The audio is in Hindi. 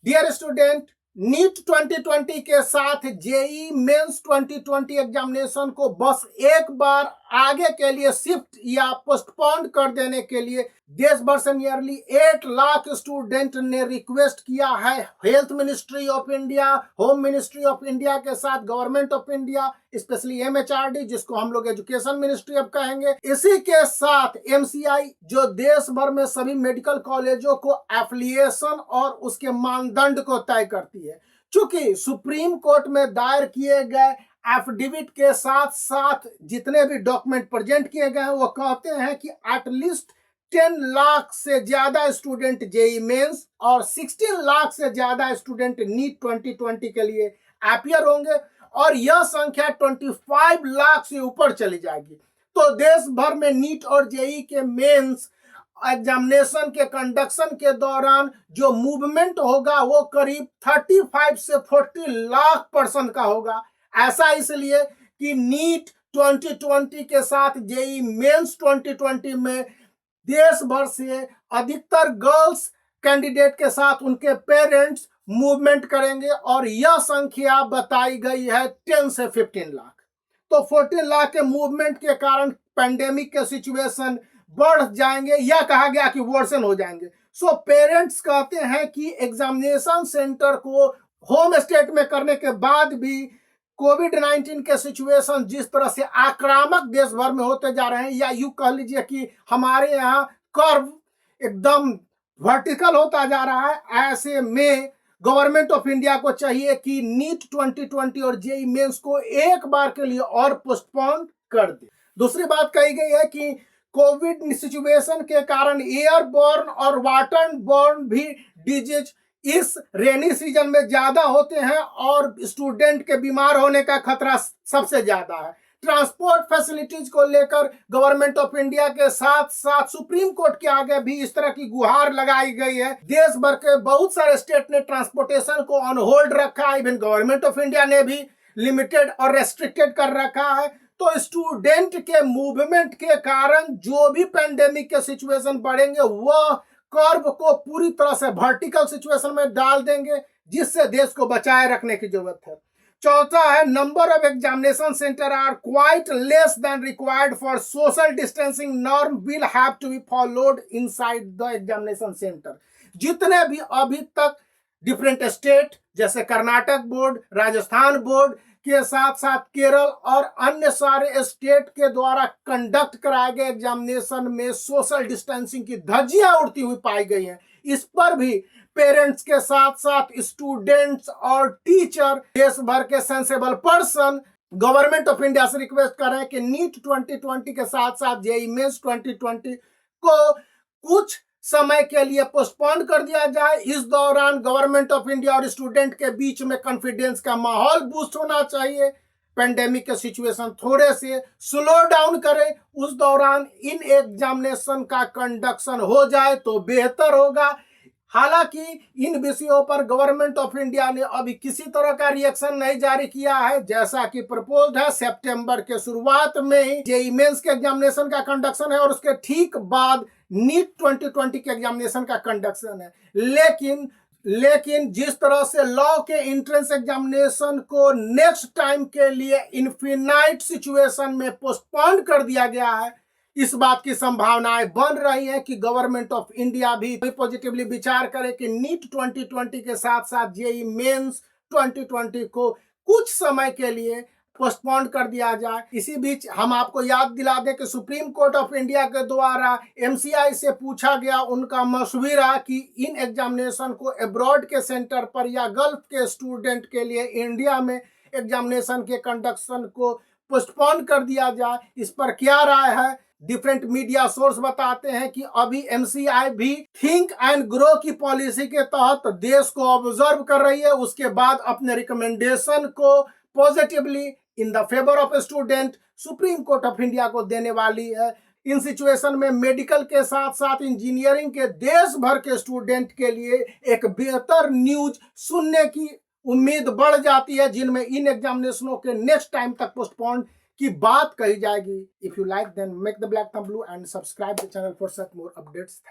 डियर स्टूडेंट, नीट 2020 के साथ जेई मेंस 2020 एग्जामिनेशन को बस एक बार आगे के लिए शिफ्ट या पोस्टपोन कर देने के लिए देश भर से नियरली 8 लाख स्टूडेंट ने रिक्वेस्ट किया है health ministry of India, home ministry of India के साथ government of India, specially MHRD जिसको हम लोग एजुकेशन मिनिस्ट्री अब कहेंगे। इसी के साथ एमसीआई जो देश भर में सभी मेडिकल कॉलेजों को एफिलिएशन और उसके मानदंड को तय करती है। चूंकि सुप्रीम कोर्ट में दायर किए गए एफिडेविट के साथ साथ जितने भी डॉक्यूमेंट प्रेजेंट किए गए हैं वो कहते हैं कि एटलीस्ट 10 लाख से ज्यादा स्टूडेंट जेई मेंस और 16 लाख से ज्यादा स्टूडेंट नीट 2020 के लिए अपियर होंगे और यह संख्या 25 लाख से ऊपर चली जाएगी। तो देश भर में नीट और जेई के मेंस एग्जामिनेशन के कंडक्शन के दौरान जो मूवमेंट होगा वो करीब 35 से 40 लाख पर्सन का होगा। ऐसा इसलिए कि नीट 2020 के साथ जेई मेंस 2020 में देश भर से अधिकतर गर्ल्स कैंडिडेट के साथ उनके पेरेंट्स मूवमेंट करेंगे और यह संख्या बताई गई है 10 से 15 लाख। तो 14 लाख के मूवमेंट के कारण पेंडेमिक के सिचुएशन बढ़ जाएंगे या कहा गया कि वर्सन हो जाएंगे। सो पेरेंट्स कहते हैं कि एग्जामिनेशन सेंटर को होम स्टेट में करने के बाद भी कोविड-19 के सिचुएशन जिस तरह से आक्रामक देश भर में होते जा रहे हैं, या यूं कह लीजिए कि हमारे यहाँ कर्व एकदम वर्टिकल होता जा रहा है, ऐसे में गवर्नमेंट ऑफ इंडिया को चाहिए कि नीट 2020 और जेई मेंस को एक बार के लिए और पोस्टपोन कर दे। दूसरी बात कही गई है कि कोविड सिचुएशन के कारण एयरबोर्न और वाटरबोर्न भी डिजीज इस रेनी सीजन में ज्यादा होते हैं और स्टूडेंट के बीमार होने का खतरा सबसे ज्यादा है। ट्रांसपोर्ट फैसिलिटीज को लेकर गवर्नमेंट ऑफ इंडिया के साथ साथ सुप्रीम कोर्ट के आगे भी इस तरह की गुहार लगाई गई है। देश भर के बहुत सारे स्टेट ने ट्रांसपोर्टेशन को ऑन होल्ड रखा है, इवन गवर्नमेंट ऑफ इंडिया ने भी लिमिटेड और रेस्ट्रिक्टेड कर रखा है। तो स्टूडेंट के मूवमेंट के कारण जो भी पेंडेमिक के सिचुएशन बढ़ेंगे वह कर्व को पूरी तरह से वर्टिकल सिचुएशन में डाल देंगे, जिससे देश को बचाए रखने की जरूरत है। चौथा है number of examination centre are quite less than required for social distancing norm will have to be followed inside the examination centre. जितने भी अभी तक डिफरेंट स्टेट जैसे कर्नाटक बोर्ड, राजस्थान बोर्ड के साथ साथ केरल और अन्य सारे स्टेट के द्वारा कंडक्ट कराए गए एग्जामिनेशन में सोशल डिस्टेंसिंग की धज्जियां उड़ती हुई पाई गई हैं। इस पर भी पेरेंट्स के साथ साथ स्टूडेंट्स और टीचर, देश भर के sensible person government of India से रिक्वेस्ट कर रहे हैं कि नीट 2020 के साथ साथ जेईई मेंस 2020 को कुछ समय के लिए पोस्टपोन कर दिया जाए। इस दौरान गवर्नमेंट ऑफ इंडिया और स्टूडेंट के बीच में कॉन्फिडेंस का माहौल बूस्ट होना चाहिए। पेंडेमिक के सिचुएशन थोड़े से स्लो डाउन करें, उस दौरान इन एग्जामिनेशन का कंडक्शन हो जाए तो बेहतर होगा। हालांकि इन विषयों पर गवर्नमेंट ऑफ इंडिया ने अभी किसी तरह का रिएक्शन नहीं जारी किया है। जैसा कि प्रपोज्ड है सितंबर के शुरुआत में ही जेईई मेंस के एग्जामिनेशन का कंडक्शन है और उसके ठीक बाद नीट 2020 के एग्जामिनेशन का कंडक्शन है। लेकिन जिस तरह से लॉ के एंट्रेंस एग्जामिनेशन को नेक्स्ट टाइम के लिए इनफिनाइट सिचुएशन में पोस्टपोन कर दिया गया है, इस बात की संभावनाएं बन रही है कि गवर्नमेंट ऑफ इंडिया भी पॉजिटिवली विचार करे कि नीट 2020 के साथ साथ जेईई मेंस 2020 को कुछ समय के लिए पोस्टपोन कर दिया जाए। इसी बीच हम आपको याद दिला दें कि सुप्रीम कोर्ट ऑफ इंडिया के द्वारा एमसीआई से पूछा गया उनका मशविरा कि इन एग्जामिनेशन को अब्रॉड के सेंटर पर या गल्फ के स्टूडेंट के लिए इंडिया में एग्जामिनेशन के कंडक्शन को पोस्टपोन कर दिया जाए। इस पर क्या राय है? डिफरेंट मीडिया सोर्स बताते हैं कि अभी एमसीआई भी थिंक एंड ग्रो की पॉलिसी के तहत देश को ऑब्जर्व कर रही है, उसके बाद अपने रिकमेंडेशन को positively in the favour of student supreme court of India को देने वाली है। इन सिचुएशन में मेडिकल के साथ साथ इंजीनियरिंग के देश भर के स्टूडेंट के लिए एक बेहतर न्यूज सुनने की उम्मीद बढ़ जाती है, जिनमें इन एग्जामिनेशनों के नेक्स्ट टाइम तक पोस्टपोन की बात कही जाएगी। If you like then make the black thumb blue and subscribe the channel for such more updates.